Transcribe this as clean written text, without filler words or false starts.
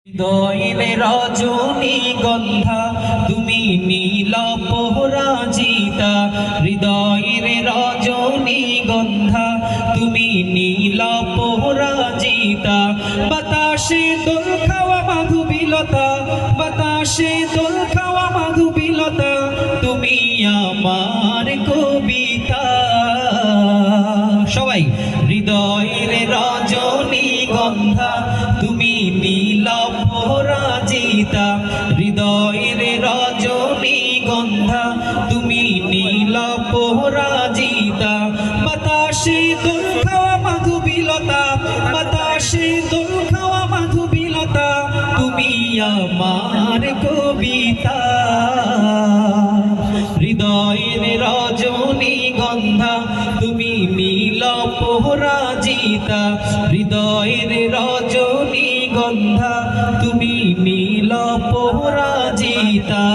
হৃদয়ের রজনীগন্ধা তুমি নীল পরাজিতা, হৃদয়ের রজনীগন্ধা তুমি নীল পরাজিতা। বাতাসে দোল খাওয়া মাধুবিলতা, বাতাসে দোল খাওয়া মাধুবিলতা, তুমি আমার কবিতা। সবাই হৃদয়ের রজনীগন্ধা তুমি নীল পরাজিতা, হৃদয়ের রজনীগন্ধা তুমি নীল পরাজিতা। বাতাসে দোল খাওয়া মাধুবিলতা, বাতাসে দোল খাওয়া মাধুবিলতা, তুমি আমার কবিতা। হৃদয়ের রজনীগন্ধা তুমি নীল পরাজিতা, হৃদয়ের রজনীগন্ধা তুমি নীল পরাজিতা।